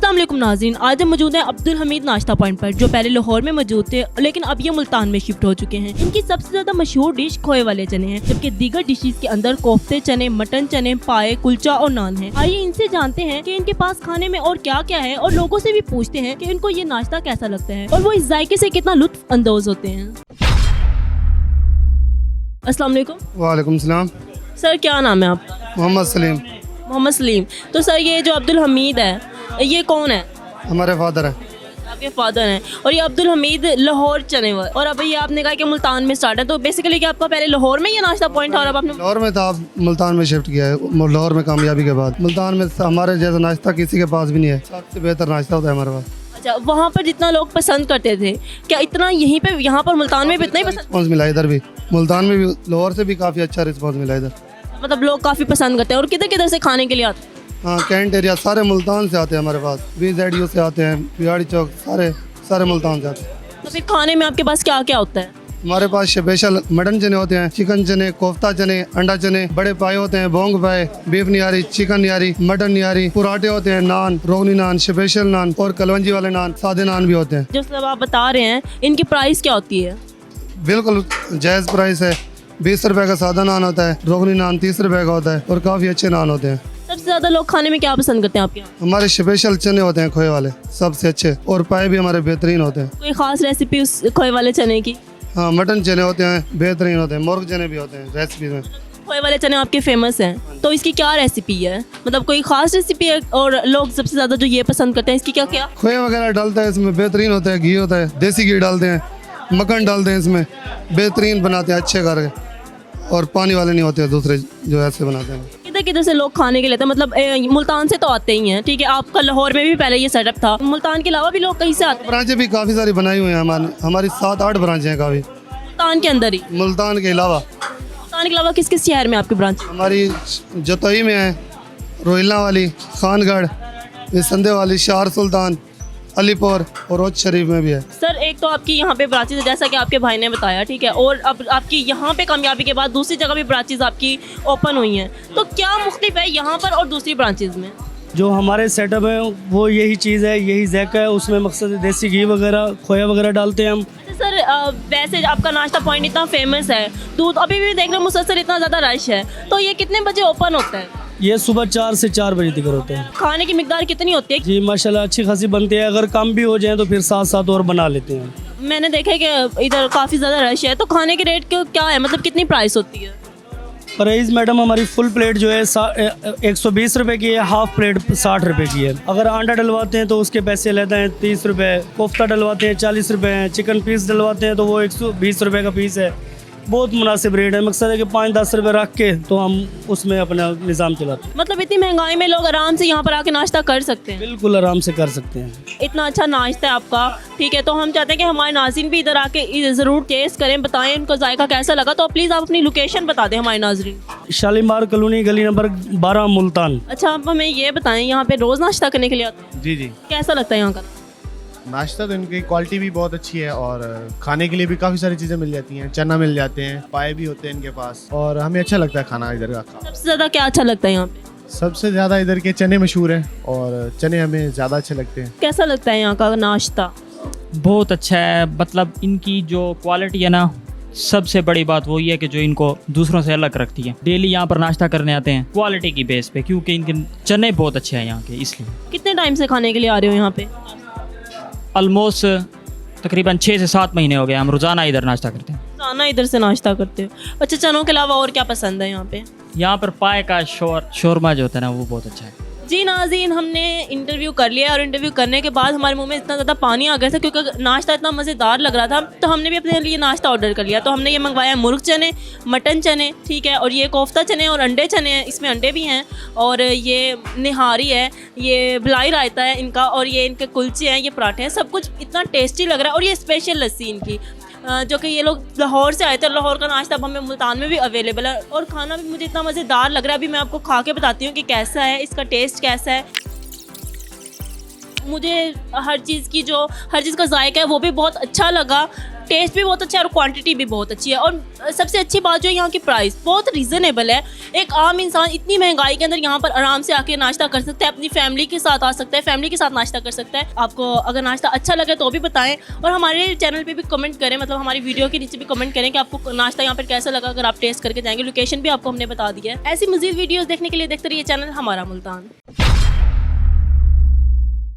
अस्सलाम वालेकुम नाज़रीन, आज हम मौजूद हैं अब्दुल हमीद नाश्ता पॉइंट पर, जो पहले लाहौर में मौजूद थे लेकिन अब ये मुल्तान में शिफ्ट हो चुके हैं। इनकी सबसे ज्यादा मशहूर डिश खोए वाले चने हैं, जबकि दीगर डिशेस के अंदर कोफ्ते चने, मटन चने, पाए, कुलचा और नान है। आइए इनसे जानते हैं कि इनके पास खाने में और क्या क्या है, और लोगों से भी पूछते हैं कि इनको ये नाश्ता कैसा लगता है और वो इस जायके से कितना लुत्फ अंदोज होते हैं। अस्सलाम वालेकुम। वालेकुम सलाम। सर क्या नाम है आपका? मोहम्मद सलीम। मोहम्मद सलीम। तो सर ये जो अब्दुल हमीद है, ये कौन है? हमारे फादर है। आपके फादर हैं। और ये अब्दुल हमीद लाहौर चने हुए, और अब ये आपने कहा कि मुल्तान में स्टार्ट है, तो बेसिकली क्या आपका पहले लाहौर में ये नाश्ता पॉइंट था और अब आपने लाहौर में था, अब मुल्तान में शिफ्ट किया है। लाहौर में कामयाबी के बाद मुल्तान में हमारे जैसा नाश्ता किसी के पास भी नहीं है। सबसे बेहतर नाश्ता होता है हमारे पास। अच्छा, वहाँ पर जितना लोग पसंद करते थे, क्या इतना यहीं पे यहाँ पर मुल्तान में भी इतना ही पसंद? रिस्पॉन्स मिला इधर भी, मुल्तान में भी लाहौर से भी काफ़ी अच्छा रिस्पॉन्स मिला इधर। मतलब लोग काफ़ी पसंद करते हैं। और किधर किधर से खाने के लिए आते हैं? हाँ, कैंट एरिया सारे मुल्तान से आते हैं हमारे पास। BZU से आते हैं, बिहाड़ी चौक, सारे मुल्तान से आते हैं। तो फिर खाने में आपके पास क्या क्या होता है? हमारे पास स्पेशल मटन चने होते हैं, चिकन चने, कोफ्ता चने, अंडा चने, बड़े पाए होते हैं, बोंग पाए, बीफ निहारी, चिकन निहारी, मटन निहारी, पराठे होते हैं, नान, रोगनी नान, स्पेशल नान और कलवंजी वाले नान, सादे नान भी होते हैं। जो सब आप बता रहे हैं, इनकी प्राइस क्या होती है? बिल्कुल जायज़ प्राइस है। 20 रुपए का सादा नान होता है, रोगनी नान 30 रुपए का होता है और काफ़ी अच्छे नान होते हैं। सबसे ज़्यादा लोग खाने में क्या पसंद करते हैं आपके यहाँ? हमारे स्पेशल चने होते हैं खोए वाले, सबसे अच्छे, और पाए भी हमारे बेहतरीन होते हैं। कोई ख़ास रेसिपी उस खोए वाले चने की? हाँ, मटन चने होते हैं, बेहतरीन होते हैं, मुर्ग चने भी होते हैं रेसिपी में। खोए वाले चने आपके फेमस हैं, तो इसकी क्या रेसिपी है? मतलब कोई ख़ास रेसिपी है, और लोग सबसे ज़्यादा जो ये पसंद करते हैं, इसकी क्या क्या? खोए वगैरह डालता है इसमें, बेहतरीन होता है, घी होता है, देसी घी डालते हैं, मक्खन डालते हैं इसमें, बेहतरीन बनाते हैं अच्छे करके, और पानी वाले नहीं होते हैं दूसरे जो ऐसे बनाते हैं। किधर किधर से लोग खाने के लिए आते हैं? मतलब मुल्तान से तो आते ही हैं, ठीक है, आपका लाहौर में भी पहले ये सेटअप था, मुल्तान के अलावा भी लोग कहीं से आते हैं? ब्रांचें भी काफ़ी सारी बनाई हुई हैं हमारी 7-8 ब्रांचें हैं काफ़ी मुल्तान के अंदर ही? मुल्तान के अलावा। मुल्तान के अलावा किस किस शहर में आपकी ब्रांच? हमारी जतोई में है, रोहिला वाली, खानगढ़, संदे वाली, शार सुल्तान, अलीपुर और रोज शरीफ में भी है। सर एक तो आपकी यहाँ पे ब्रांचेज है, जैसा कि आपके भाई ने बताया, ठीक है, और अब आपकी यहाँ पे कामयाबी के बाद दूसरी जगह भी ब्रांचेज आपकी ओपन हुई हैं, तो क्या मुख्तलिफ है यहाँ पर और दूसरी ब्रांचेज में? जो हमारे सेटअप है वो यही चीज़ है, यही ज़ैका है, उसमें मकसद देसी घी वगैरह, खोया वगैरह डालते हैं हम। सर वैसे आपका नाश्ता पॉइंट इतना फेमस है, दूध अभी भी देख रहे हैं मुसलसल इतना ज़्यादा रश है, तो ये कितने बजे ओपन होता है? ये सुबह 4 से 4 बजे तक होते हैं। खाने की मिकदार कितनी होती है? जी माशाल्लाह अच्छी खासी बनती है, अगर कम भी हो जाए तो फिर 7-7 और बना लेते हैं। मैंने देखा है कि इधर काफ़ी ज़्यादा रश है, तो खाने के रेट क्या है, मतलब कितनी प्राइस होती है? प्राइस मैडम हमारी फुल प्लेट जो है 120 रुपए की है, हाफ प्लेट 60 रुपए की है। अगर अंडा डलवाते हैं तो उसके पैसे लेते हैं 30 रुपए, कोफ्ता डलवाते हैं 40 रुपए हैं, चिकन पीस डलवाते हैं तो वो 120 रुपए का पीस है। बहुत मुनासिब रेट है, मकसद है कि 5-10 रुपए रख के तो हम उसमें अपना निज़ाम चलाते हैं। मतलब इतनी महंगाई में लोग आराम से यहाँ पर आके नाश्ता कर सकते हैं? बिल्कुल आराम से कर सकते हैं। इतना अच्छा नाश्ता है आपका, ठीक है, तो हम चाहते हैं कि हमारे नाज़रीन भी इधर आके ज़रूर टेस्ट करें, बताएं इनको जायका कैसा लगा। तो प्लीज़ आप अपनी लोकेशन बता दें हमारे नाज़रीन। शालीमार कॉलोनी, गली नंबर 12, मुल्तान। अच्छा, आप हमें ये बताएं, यहाँ पे रोज़ नाश्ता करने के लिए आते हैं? जी जी, कैसा लगता है यहाँ का नाश्ता? तो इनकी क्वालिटी भी बहुत अच्छी है और खाने के लिए भी काफ़ी सारी चीज़ें मिल जाती हैं, चना मिल जाते हैं, पाए भी होते हैं इनके पास, और हमें अच्छा लगता है खाना इधर का। सबसे ज़्यादा क्या अच्छा लगता है यहाँ पे? सबसे ज़्यादा इधर के चने मशहूर हैं और चने हमें ज़्यादा अच्छे लगते हैं। कैसा लगता है यहाँ का नाश्ता? बहुत अच्छा है, मतलब इनकी जो क्वालिटी है ना, सबसे बड़ी बात वही है कि जो इनको दूसरों से अलग रखती है। डेली यहाँ पर नाश्ता करने आते हैं क्वालिटी की बेस पे, क्योंकि इनके चने बहुत अच्छे हैं यहाँ के, इसलिए। कितने टाइम से खाने के लिए आ रहे हो यहाँ पे? ऑलमोस्ट तकरीबन 6 से 7 महीने हो गए, हम रोज़ाना इधर नाश्ता करते हैं। रोज़ाना इधर से नाश्ता करते हो? अच्छा, चनों के अलावा और क्या पसंद है यहाँ पे? यहाँ पर पाए का शोरमा जो होता है ना, वो बहुत अच्छा है। जी नाज़रीन, हमने इंटरव्यू कर लिया, और इंटरव्यू करने के बाद हमारे मुंह में इतना ज़्यादा पानी आ गया था, क्योंकि नाश्ता इतना मज़ेदार लग रहा था, तो हमने भी अपने लिए नाश्ता ऑर्डर कर लिया। तो हमने ये मंगवाया मुर्ग चने, मटन चने, ठीक है, और ये कोफ्ता चने और अंडे चने हैं, इसमें अंडे भी हैं, और ये निहारी है, ये बिलाई रायता है इनका, और ये इनके कुलचे हैं, ये पराठे हैं, सब कुछ इतना टेस्टी लग रहा है। और ये स्पेशल लस्सी इनकी, जो कि ये लोग लाहौर से आए थे, लाहौर का नाश्ता अब हमें मुल्तान में भी अवेलेबल है, और खाना भी मुझे इतना मज़ेदार लग रहा है। अभी मैं आपको खा के बताती हूँ कि कैसा है, इसका टेस्ट कैसा है। मुझे हर चीज़ का जायका है वो भी बहुत अच्छा लगा, टेस्ट भी बहुत अच्छा है और क्वांटिटी भी बहुत अच्छी है। और सबसे अच्छी बात जो है यहाँ की प्राइस बहुत रीज़नेबल है। एक आम इंसान इतनी महंगाई के अंदर यहाँ पर आराम से आके नाश्ता कर सकता है, अपनी फैमिली के साथ आ सकता है, फैमिली के साथ नाश्ता कर सकता है। आपको अगर नाश्ता अच्छा लगे तो भी बताएं और हमारे चैनल पे भी कमेंट करें, मतलब हमारी वीडियो के नीचे भी कमेंट करें कि आपको नाश्ता यहाँ पर कैसा लगा। अगर आप टेस्ट करके जाएंगे, लोकेशन भी आपको हमने बता दी है। ऐसी मजीद वीडियोस देखने के लिए देखते रहिए चैनल हमारा मुल्तान।